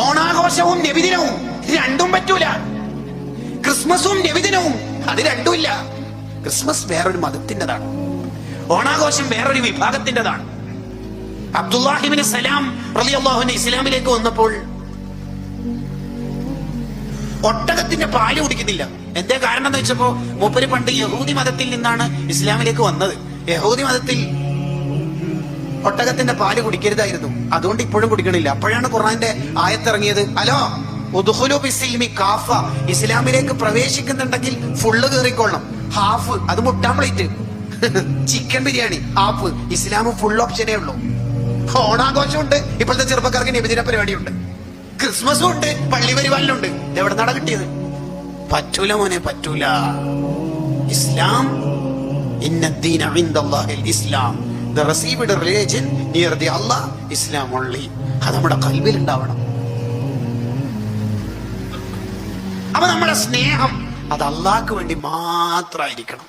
ഓണാഘോഷവും നബിദിനവും രണ്ടും പറ്റൂല. ക്രിസ്മസും നബിദിനവും അത് രണ്ടുമില്ല. ക്രിസ്മസ് വേറൊരു മതത്തിൻ്റെതാണ്, ഓണാഘോഷം വേറൊരു വിഭാഗത്തിൻ്റെതാണ്. അബ്ദുല്ലാഹിബ്നു സലാം റളിയല്ലാഹു അൻഹു ഇസ്ലാമിലേക്ക് വന്നപ്പോൾ ഒട്ടകത്തിന്റെ പാല് കുടിക്കുന്നില്ല. എന്തേ കാരണം എന്ന് വെച്ചപ്പോ മൂപ്പര് പണ്ട് യഹൂദി മതത്തിൽ നിന്നാണ് ഇസ്ലാമിലേക്ക് വന്നത്. യഹൂദി മതത്തിൽ ഒട്ടകത്തിന്റെ പാല് കുടിക്കരുതായിരുന്നു, അതുകൊണ്ട് ഇപ്പോഴും കുടിക്കണില്ല. അപ്പോഴാണ് ഖുർആന്റെ ആയത്തിറങ്ങിയത്, അലോ ഉദ്ഖുലൂ ബിസ്സിൽമി കാഫ, ഇസ്ലാമിലേക്ക് പ്രവേശിക്കുന്നുണ്ടെങ്കിൽ ഫുള്ള് കയറിക്കൊള്ളണം. ഹാഫ് അത് മുട്ടാൻ പ്ലേറ്റ്, ചിക്കൻ ബിരിയാണി ഹാഫ്, ഇസ്ലാം ഫുൾ ഓപ്ഷനേ ഉള്ളൂ. ഓണാഘോഷമുണ്ട്, ഇപ്പോഴത്തെ ചെറുപ്പക്കാർക്ക് നബിദിന പരിപാടിയുണ്ട്, ക്രിസ്മസും ഉണ്ട്, പള്ളി പരിപാലനുണ്ട്. എവിടെ നട കിട്ടിയത്? പറ്റൂല മോനെ, പറ്റൂല. ഇസ്ലാം ഇന്നദ്ദീന ഇൻദല്ലാഹിൽ ഇസ്ലാം, the received religion near the Allah, Islam only. അത് നമ്മുടെ ഖൽബിൽ ഉണ്ടാവണം. അപ്പൊ നമ്മുടെ സ്നേഹം അത് അള്ളാഹ്ക്ക് വേണ്ടി മാത്രമായിരിക്കണം.